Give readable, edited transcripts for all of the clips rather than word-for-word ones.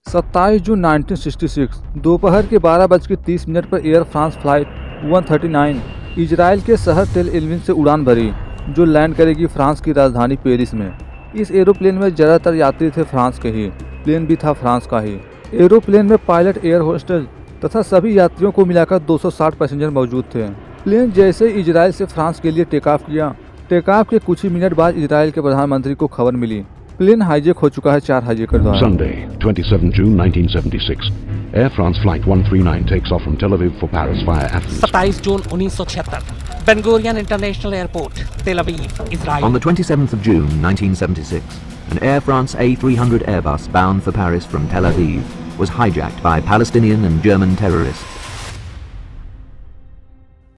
27 जून 1966 दोपहर के 12:30 पर एयर फ्रांस फ्लाइट 139 इजराइल के शहर टेल एविव से उड़ान भरी, जो लैंड करेगी फ्रांस की राजधानी पेरिस में। इस एरोप्लेन में ज़्यादातर यात्री थे फ्रांस के ही, प्लेन भी था फ्रांस का ही। एरोप्लेन में पायलट, एयर होस्टेस तथा सभी यात्रियों को मिलाकर 260 पैसेंजर मौजूद थे। प्लेन जैसे ही इजराइल से फ्रांस के लिए टेक ऑफ किया, टेक ऑफ के कुछ ही मिनट बाद इजराइल के प्रधानमंत्री को खबर मिली प्लेन हाईजैक हो चुका है 4 हाईजैकर द्वारा। Sunday, 27 June 1976, Air France flight 139 takes off from Tel Aviv for Paris via Athens. 27 June 1976, Ben Gurion international airport, तेल Aviv, Israel. On the 27th of June 1976, an Air France A300 Airbus bound for Paris from Tel Aviv was hijacked by Palestinian and German terrorists.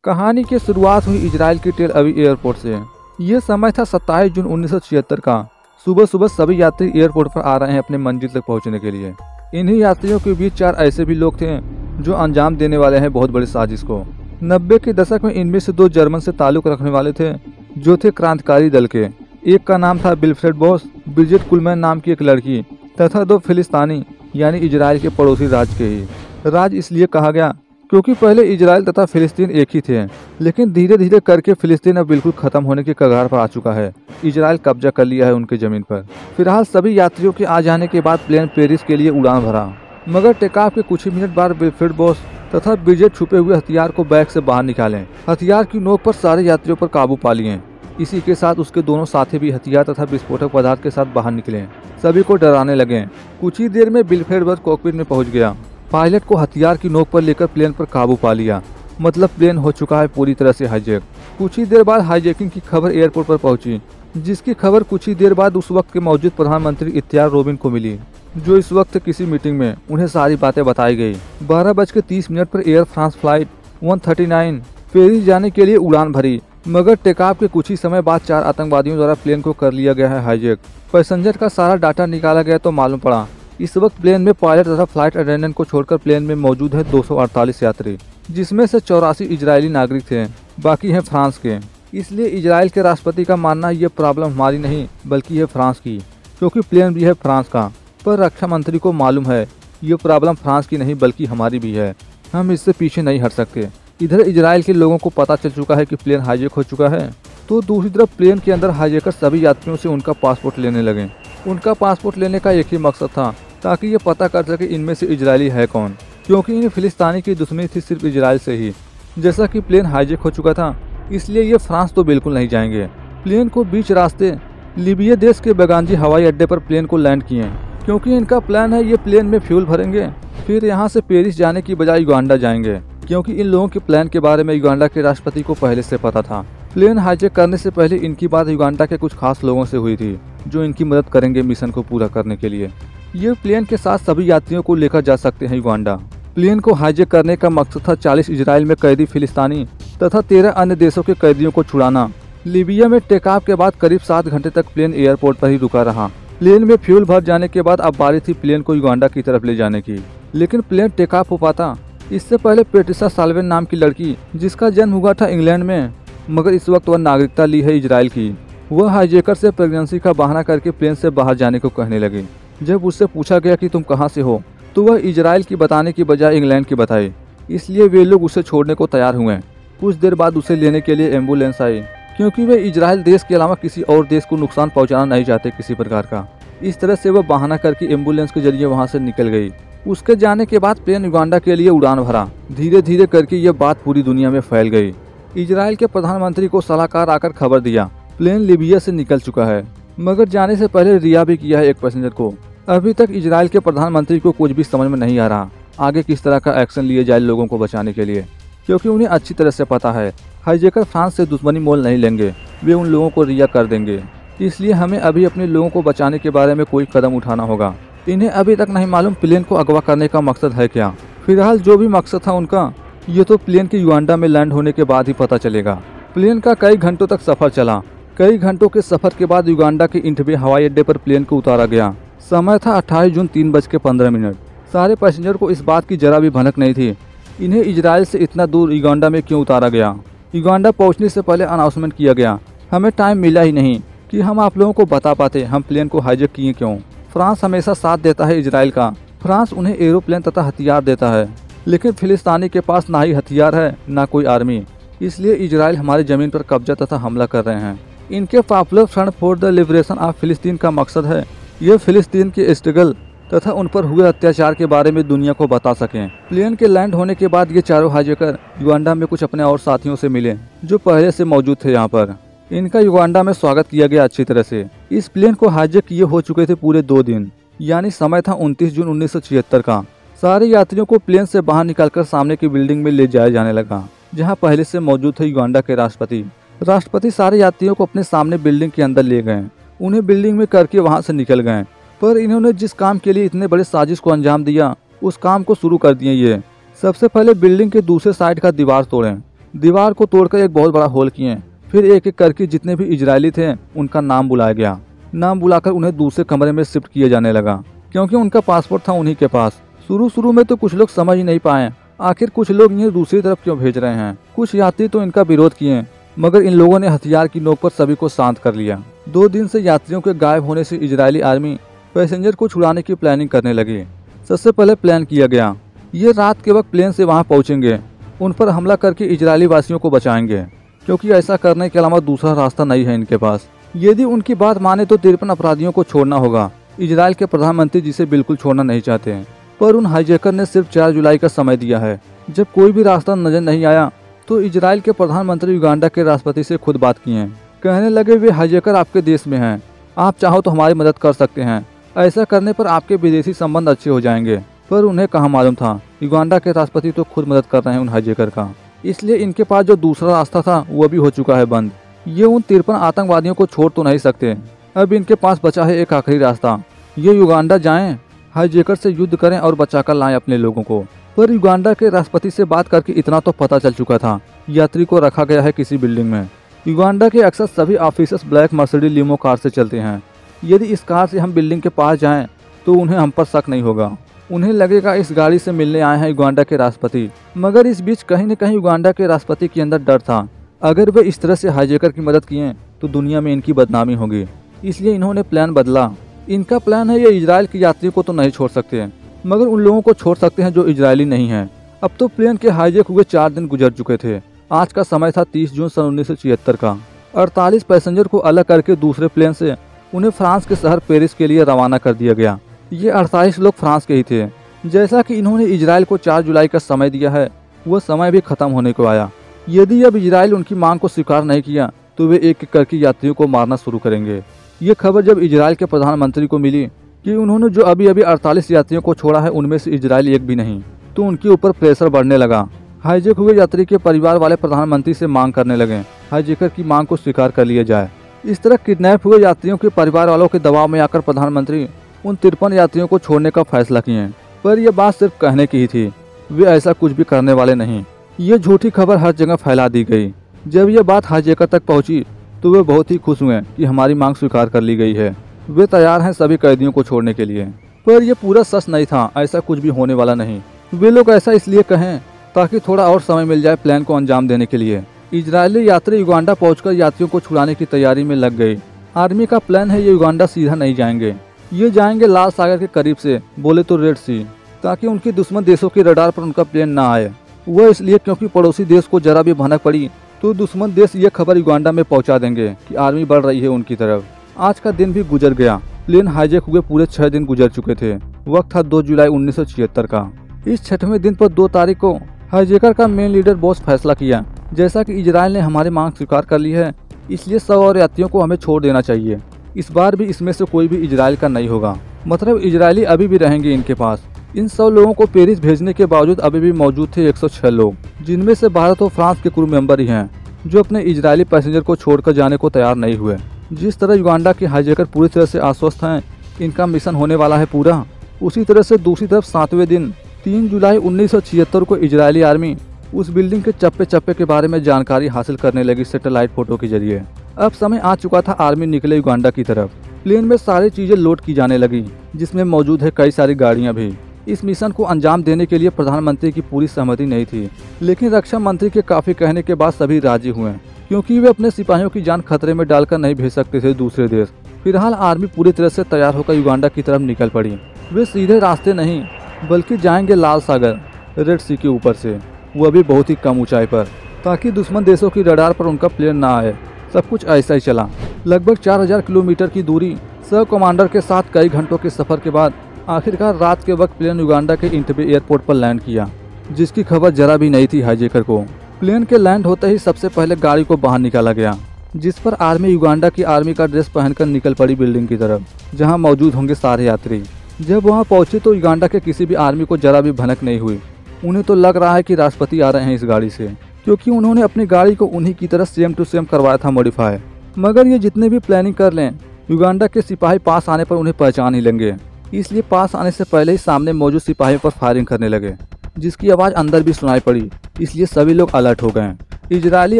कहानी की शुरुआत हुई Israel के Tel Aviv airport से। ये समय था 27 जून 1976 का। सुबह सुबह सभी यात्री एयरपोर्ट पर आ रहे हैं अपने मंजिल तक पहुंचने के लिए। इन्हीं यात्रियों के बीच 4 ऐसे भी लोग थे जो अंजाम देने वाले हैं बहुत बड़ी साजिश को। 90 के दशक में इनमें से 2 जर्मन से ताल्लुक रखने वाले थे, जो थे क्रांतिकारी दल के। एक का नाम था विल्फ्रेड बॉस, ब्रिजेट कुलमैन नाम की एक लड़की, तथा 2 फिलिस्तीनी यानी इजराइल के पड़ोसी राज्य के ही। राज्य इसलिए कहा गया क्योंकि पहले इजराइल तथा फिलिस्तीन एक ही थे, लेकिन धीरे धीरे करके फिलिस्तीन अब बिल्कुल खत्म होने के कगार पर आ चुका है। इजराइल कब्जा कर लिया है उनके जमीन पर। फिलहाल सभी यात्रियों के आ जाने के बाद प्लेन पेरिस के लिए उड़ान भरा, मगर टेक ऑफ के कुछ ही मिनट बाद विल्फ्रेड बॉस तथा ब्रिजेट छुपे हुए हथियार को बैग से बाहर निकाले। हथियार की नोक पर सारे यात्रियों पर काबू पा लिए। इसी के साथ उसके दोनों साथी भी हथियार तथा विस्फोटक पदार्थ के साथ बाहर निकले, सभी को डराने लगे। कुछ ही देर में विल्फ्रेड बॉस कॉकपिट में पहुंच गया। पायलट को हथियार की नोक पर लेकर प्लेन पर काबू पा लिया, मतलब प्लेन हो चुका है पूरी तरह से हाईजैक। कुछ ही देर बाद हाईजैकिंग की खबर एयरपोर्ट पर पहुंची, जिसकी खबर कुछ ही देर बाद उस वक्त के मौजूद प्रधानमंत्री इत्यार रोबिन को मिली, जो इस वक्त किसी मीटिंग में। उन्हें सारी बातें बताई गई। 12:30 पर एयर फ्रांस फ्लाइट 139 पेरिस जाने के लिए उड़ान भरी, मगर टेक ऑफ के कुछ ही समय बाद 4 आतंकवादियों द्वारा प्लेन को कर लिया गया है हाईजैक। पैसेंजर का सारा डाटा निकाला गया तो मालूम पड़ा इस वक्त प्लेन में पायलट तथा फ्लाइट अटेंडेंट को छोड़कर प्लेन में मौजूद है 248 यात्री, जिसमें से 84 इजरायली नागरिक थे, बाकी हैं फ्रांस के। इसलिए इजराइल के राष्ट्रपति का मानना ये प्रॉब्लम हमारी नहीं बल्कि है फ्रांस की, क्योंकि प्लेन भी है फ्रांस का। पर रक्षा मंत्री को मालूम है ये प्रॉब्लम फ्रांस की नहीं बल्कि हमारी भी है, हम इससे पीछे नहीं हट सकते। इधर इजराइल के लोगों को पता चल चुका है कि प्लेन हाईजैक हो चुका है, तो दूसरी तरफ प्लेन के अंदर हाईजैकर सभी यात्रियों से उनका पासपोर्ट लेने लगे। उनका पासपोर्ट लेने का एक ही मकसद था, ताकि ये पता कर सके इनमें से इजरायली है कौन, क्योंकि इन्हें फिलिस्तीनी की दुश्मनी थी सिर्फ इजराइल से ही। जैसा कि प्लेन हाईजैक हो चुका था, इसलिए ये फ्रांस तो बिल्कुल नहीं जाएंगे। प्लेन को बीच रास्ते लीबिया देश के बेगांजी हवाई अड्डे पर प्लेन को लैंड किए, क्योंकि इनका प्लान है ये प्लेन में फ्यूल भरेंगे, फिर यहाँ से पेरिस जाने की बजाय युगांडा जाएंगे, क्योंकि इन लोगों के प्लान के बारे में युगांडा के राष्ट्रपति को पहले से पता था। प्लेन हाईजैक करने से पहले इनकी बात युगांडा के कुछ खास लोगों से हुई थी, जो इनकी मदद करेंगे मिशन को पूरा करने के लिए। ये प्लेन के साथ सभी यात्रियों को लेकर जा सकते हैं युगांडा। प्लेन को हाईजैक करने का मकसद था 40 इजराइल में कैदी फिलिस्तीनी तथा 13 अन्य देशों के कैदियों को छुड़ाना। लीबिया में टेक ऑफ के बाद करीब 7 घंटे तक प्लेन एयरपोर्ट पर ही रुका रहा। प्लेन में फ्यूल भर जाने के बाद अब बारी थी प्लेन को युगांडा की तरफ ले जाने की, लेकिन प्लेन टेक ऑफ हो पाता इससे पहले पेट्रिशा साल्वेन नाम की लड़की, जिसका जन्म हुआ था इंग्लैंड में, मगर इस वक्त वह नागरिकता ली है इजराइल की, वह हाईजैकर से प्रेगनेंसी का बहाना करके प्लेन से बाहर जाने को कहने लगी। जब उससे पूछा गया कि तुम कहाँ से हो, तो वह इजराइल की बताने की बजाय इंग्लैंड की बताई। इसलिए वे लोग उसे छोड़ने को तैयार हुए। कुछ देर बाद उसे लेने के लिए एम्बुलेंस आई, क्योंकि वे इजराइल देश के अलावा किसी और देश को नुकसान पहुंचाना नहीं चाहते किसी प्रकार का। इस तरह से वह बहाना करके एम्बुलेंस के जरिए वहां से निकल गई। उसके जाने के बाद प्लेन युगांडा के लिए उड़ान भरा। धीरे धीरे करके यह बात पूरी दुनिया में फैल गई। इजराइल के प्रधानमंत्री को सलाहकार आकर खबर दिया प्लेन लीबिया से निकल चुका है, मगर जाने से पहले रिहा भी किया है एक पैसेंजर को। अभी तक इजराइल के प्रधानमंत्री को कुछ भी समझ में नहीं आ रहा आगे किस तरह का एक्शन लिए जाए लोगों को बचाने के लिए, क्योंकि उन्हें अच्छी तरह से पता है हाईजैकर फ्रांस से दुश्मनी मोल नहीं लेंगे, वे उन लोगों को रिहा कर देंगे। इसलिए हमें अभी अपने लोगों को बचाने के बारे में कोई कदम उठाना होगा। इन्हें अभी तक नहीं मालूम प्लेन को अगवा करने का मकसद है क्या। फिलहाल जो भी मकसद था उनका, ये तो प्लेन के युगांडा में लैंड होने के बाद ही पता चलेगा। प्लेन का कई घंटों तक सफर चला। कई घंटों के सफर के बाद युगांडा के इंटबे हवाई अड्डे पर प्लेन को उतारा गया। समय था 28 जून 3:15। सारे पैसेंजर को इस बात की जरा भी भनक नहीं थी इन्हें इजराइल से इतना दूर युगांडा में क्यों उतारा गया। युगांडा पहुंचने से पहले अनाउंसमेंट किया गया, हमें टाइम मिला ही नहीं कि हम आप लोगों को बता पाते हम प्लेन को हाईजैक किए क्यों। फ्रांस हमेशा साथ देता है इजराइल का, फ्रांस उन्हें एरोप्लेन तथा हथियार देता है, लेकिन फिलिस्तीनी के पास ना ही हथियार है ना कोई आर्मी, इसलिए इजराइल हमारी जमीन पर कब्जा तथा हमला कर रहे हैं। इनके popular front for the liberation of फिलिस्तीन का मकसद है ये फिलिस्तीन के स्ट्रगल तथा उन पर हुए अत्याचार के बारे में दुनिया को बता सकें। प्लेन के लैंड होने के बाद ये चारों हाईजैकर युगांडा में कुछ अपने और साथियों से मिले जो पहले से मौजूद थे यहाँ पर। इनका युगांडा में स्वागत किया गया अच्छी तरह से। इस प्लेन को हाईजैक किए हो चुके थे पूरे 2 दिन, यानी समय था 29 जून 1976 का। सारे यात्रियों को प्लेन से बाहर निकालकर सामने की बिल्डिंग में ले जाया जाने लगा, जहाँ पहले से मौजूद थे युगांडा के राष्ट्रपति। राष्ट्रपति सारे यात्रियों को अपने सामने बिल्डिंग के अंदर ले गए, उन्हें बिल्डिंग में करके वहाँ से निकल गए। पर इन्होंने जिस काम के लिए इतने बड़े साजिश को अंजाम दिया, उस काम को शुरू कर दिए। ये सबसे पहले बिल्डिंग के दूसरे साइड का दीवार तोड़े, दीवार को तोड़कर एक बहुत बड़ा होल किए। फिर एक एक करके जितने भी इजरायली थे उनका नाम बुलाया गया। नाम बुलाकर उन्हें दूसरे कमरे में शिफ्ट किया जाने लगा, क्योंकि उनका पासपोर्ट था उन्हीं के पास। शुरू में तो कुछ लोग समझ ही नहीं पाए आखिर कुछ लोग इन्हें दूसरी तरफ क्यों भेज रहे हैं। कुछ यात्री तो इनका विरोध किए, मगर इन लोगों ने हथियार की नोक पर सभी को शांत कर लिया। 2 दिन से यात्रियों के गायब होने से इजरायली आर्मी पैसेंजर को छुड़ाने की प्लानिंग करने लगी। सबसे पहले प्लान किया गया ये रात के वक्त प्लेन से वहां पहुंचेंगे, उन पर हमला करके इजरायली वासियों को बचाएंगे, क्योंकि ऐसा करने के अलावा दूसरा रास्ता नहीं है इनके पास। यदि उनकी बात माने तो 53 अपराधियों को छोड़ना होगा, इजराइल के प्रधानमंत्री जिसे बिल्कुल छोड़ना नहीं चाहते हैं। पर उन हाईजैकर ने सिर्फ 4 जुलाई का समय दिया है। जब कोई भी रास्ता नजर नहीं आया तो इजराइल के प्रधानमंत्री युगांडा के राष्ट्रपति से खुद बात किए। कहने लगे वे हाईजैकर आपके देश में हैं, आप चाहो तो हमारी मदद कर सकते हैं, ऐसा करने पर आपके विदेशी संबंध अच्छे हो जाएंगे। पर उन्हें कहाँ मालूम था युगांडा के राष्ट्रपति तो खुद मदद कर रहे हैं उन हाईजैकर का, इसलिए इनके पास जो दूसरा रास्ता था वो भी हो चुका है बंद। ये उन 53 आतंकवादियों को छोड़ तो नहीं सकते। अब इनके पास बचा है एक आखिरी रास्ता, ये युगांडा जाएं, हाईजैकर से युद्ध करें और बचाकर लाएं अपने लोगों को। पर युगांडा के राष्ट्रपति से बात करके इतना तो पता चल चुका था, यात्री को रखा गया है किसी बिल्डिंग में। युगांडा के अक्सर सभी officers black Mercedes limo car से चलते हैं। यदि इस कार से हम बिल्डिंग के पास जाएं तो उन्हें हम पर शक नहीं होगा, उन्हें लगेगा इस गाड़ी से मिलने आए हैं युगांडा के राष्ट्रपति। मगर इस बीच कहीं न कहीं युगांडा के राष्ट्रपति के अंदर डर था, अगर वे इस तरह से हाईजैकर की मदद किए तो दुनिया में इनकी बदनामी होगी, इसलिए इन्होंने प्लान बदला। इनका प्लान है ये इजराइल के यात्रियों को तो नहीं छोड़ सकते, मगर उन लोगों को छोड़ सकते हैं जो इजरायली नहीं हैं। अब तो प्लेन के हाईजैक हुए 4 दिन गुजर चुके थे। आज का समय था 30 जून सन 1976 का। 48 पैसेंजर को अलग करके दूसरे प्लेन से उन्हें फ्रांस के शहर पेरिस के लिए रवाना कर दिया गया। ये 48 लोग फ्रांस के ही थे। जैसा कि इन्होंने इजराइल को 4 जुलाई का समय दिया है, वह समय भी खत्म होने को आया। यदि अब इजराइल उनकी मांग को स्वीकार नहीं किया तो वे एक एक करके यात्रियों को मारना शुरू करेंगे। ये खबर जब इजराइल के प्रधानमंत्री को मिली कि उन्होंने जो अभी 48 यात्रियों को छोड़ा है उनमें से इजराइल एक भी नहीं, तो उनके ऊपर प्रेशर बढ़ने लगा। हाईजैक हुए यात्री के परिवार वाले प्रधानमंत्री से मांग करने लगे हाईजैकर की मांग को स्वीकार कर लिया जाए। इस तरह किडनैप हुए यात्रियों के परिवार वालों के दबाव में आकर प्रधानमंत्री उन 53 यात्रियों को छोड़ने का फैसला किए। पर यह बात सिर्फ कहने की ही थी, वे ऐसा कुछ भी करने वाले नहीं। ये झूठी खबर हर जगह फैला दी गई। जब यह बात हाईजैकर तक पहुंची तो वे बहुत ही खुश हुए कि हमारी मांग स्वीकार कर ली गई है, वे तैयार हैं सभी कैदियों को छोड़ने के लिए। पर यह पूरा सच नहीं था, ऐसा कुछ भी होने वाला नहीं। वे लोग ऐसा इसलिए कहें ताकि थोड़ा और समय मिल जाए प्लान को अंजाम देने के लिए। इजरायली यात्री युगांडा पहुंचकर यात्रियों को छुड़ाने की तैयारी में लग गए। आर्मी का प्लान है ये युगांडा सीधा नहीं जाएंगे, ये जाएंगे लाल सागर के करीब से, बोले तो रेड सी, ताकि उनके दुश्मन देशों के रडार पर उनका प्लेन ना आए। वह इसलिए क्योंकि पड़ोसी देश को जरा भी भनक पड़ी तो दुश्मन देश ये खबर युगांडा में पहुंचा देंगे कि आर्मी बढ़ रही है उनकी तरफ। आज का दिन भी गुजर गया। प्लेन हाईजैक हुए पूरे 6 दिन गुजर चुके थे। वक्त था 2 जुलाई 1976 का। इस 6वें दिन पर 2 तारीख को हाईजैकर का मेन लीडर बॉस फैसला किया, जैसा कि इजराइल ने हमारी मांग स्वीकार कर ली है, इसलिए 100 और यात्रियों को हमें छोड़ देना चाहिए। इस बार भी इसमें से कोई भी इजराइल का नहीं होगा, मतलब इजरायली अभी भी रहेंगे इनके पास। इन 100 लोगों को पेरिस भेजने के बावजूद अभी भी मौजूद थे 106 लोग, जिनमें से 12 तो फ्रांस के क्रू मेंबर ही हैं, जो अपने इजरायली पैसेंजर को छोड़कर जाने को तैयार नहीं हुए। जिस तरह युगांडा के हाईजैकर पूरी तरह से आश्वस्त हैं इनका मिशन होने वाला है पूरा, उसी तरह से दूसरी तरफ 7वें दिन 3 जुलाई 1976 को इजरायली आर्मी उस बिल्डिंग के चप्पे चप्पे के बारे में जानकारी हासिल करने लगी सैटेलाइट फोटो के जरिए। अब समय आ चुका था आर्मी निकले युगांडा की तरफ। प्लेन में सारी चीजें लोड की जाने लगी, जिसमें मौजूद है कई सारी गाड़ियां भी। इस मिशन को अंजाम देने के लिए प्रधानमंत्री की पूरी सहमति नहीं थी, लेकिन रक्षा मंत्री के काफी कहने के बाद सभी राजी हुए, क्योंकि वे अपने सिपाहियों की जान खतरे में डालकर नहीं भेज सकते थे दूसरे देश। फिलहाल आर्मी पूरी तरह से तैयार होकर युगांडा की तरफ निकल पड़ी। वे सीधे रास्ते नहीं बल्कि जाएंगे लाल सागर रेड सी के ऊपर से, वह भी बहुत ही कम ऊंचाई पर, ताकि दुश्मन देशों की रडार पर उनका प्लेन ना आए। सब कुछ ऐसा ही चला। लगभग 4000 किलोमीटर की दूरी सब कमांडर के साथ कई घंटों के सफर के बाद आखिरकार रात के वक्त प्लेन युगांडा के इंटबे एयरपोर्ट पर लैंड किया, जिसकी खबर जरा भी नहीं थी हाईजैकर को। प्लेन के लैंड होते ही सबसे पहले गाड़ी को बाहर निकाला गया, जिस पर आर्मी युगांडा की आर्मी का ड्रेस पहनकर निकल पड़ी बिल्डिंग की तरफ, जहां मौजूद होंगे सारे यात्री। जब वहां पहुंचे तो युगांडा के किसी भी आर्मी को जरा भी भनक नहीं हुई। उन्हें तो लग रहा है कि राष्ट्रपति आ रहे हैं इस गाड़ी से, क्योंकि उन्होंने अपनी गाड़ी को उन्हीं की तरह सेम टू सेम करवाया था मॉडिफाई। मगर ये जितने भी प्लानिंग कर लें, युगांडा के सिपाही पास आने पर उन्हें पहचान ही लेंगे, इसलिए पास आने से पहले ही सामने मौजूद सिपाहियों पर फायरिंग करने लगे, जिसकी आवाज़ अंदर भी सुनाई पड़ी। इसलिए सभी लोग अलर्ट हो गए। इजरायली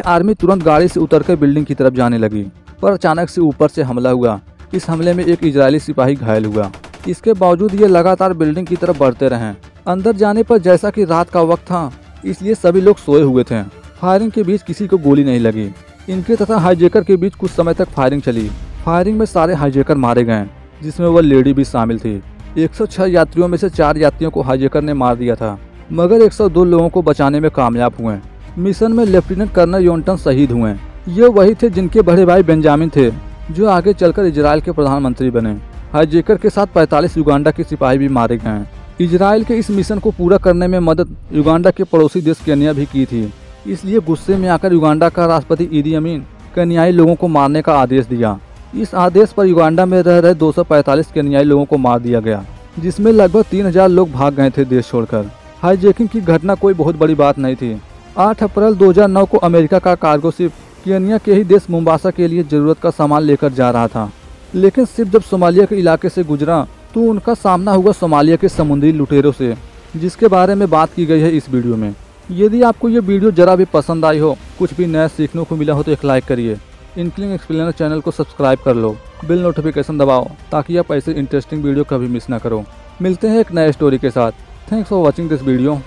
आर्मी तुरंत गाड़ी से उतरकर बिल्डिंग की तरफ जाने लगी, पर अचानक से ऊपर से हमला हुआ। इस हमले में एक इजरायली सिपाही घायल हुआ। इसके बावजूद ये लगातार बिल्डिंग की तरफ बढ़ते रहे। अंदर जाने पर जैसा कि रात का वक्त था, इसलिए सभी लोग सोए हुए थे। फायरिंग के बीच किसी को गोली नहीं लगी। इनके तथा हाईजैकर के बीच कुछ समय तक फायरिंग चली। फायरिंग में सारे हाईजैकर मारे गए, जिसमें वह लेडी भी शामिल थी। 106 यात्रियों में से 4 यात्रियों को हाईजैकर ने मार दिया था, मगर 102 लोगों को बचाने में कामयाब हुए। मिशन में लेफ्टिनेंट कर्नल योनटन शहीद हुए। ये वही थे जिनके बड़े भाई बेंजामिन थे, जो आगे चलकर इजराइल के प्रधानमंत्री बने। हाईजैकर के साथ 45 युगांडा के सिपाही भी मारे गए। इजराइल के इस मिशन को पूरा करने में मदद युगांडा के पड़ोसी देश केन्या भी की थी। इसलिए गुस्से में आकर युगांडा का राष्ट्रपति ईदी अमीन केन्याई लोगों को मारने का आदेश दिया। इस आदेश पर युगांडा में रह रहे 245 केन्याई लोगों को मार दिया गया, जिसमें लगभग 3000 लोग भाग गए थे देश छोड़कर। हाईजैकिंग की घटना कोई बहुत बड़ी बात नहीं थी। 8 अप्रैल 2009 को अमेरिका का कार्गो शिप केन्या के ही देश मोम्बासा के लिए जरूरत का सामान लेकर जा रहा था, लेकिन शिप जब सोमालिया के इलाके से गुजरा तो उनका सामना हुआ सोमालिया के समुद्री लुटेरों से, जिसके बारे में बात की गई है इस वीडियो में। यदि आपको ये वीडियो जरा भी पसंद आई हो, कुछ भी नया सीखने को मिला हो, तो एक लाइक करिए। इनक्लिंग एक्सप्लेनर चैनल को सब्सक्राइब कर लो, बिल नोटिफिकेशन दबाओ, ताकि आप ऐसे इंटरेस्टिंग वीडियो कभी मिस ना करो। मिलते हैं एक नए स्टोरी के साथ। Thanks for watching this video.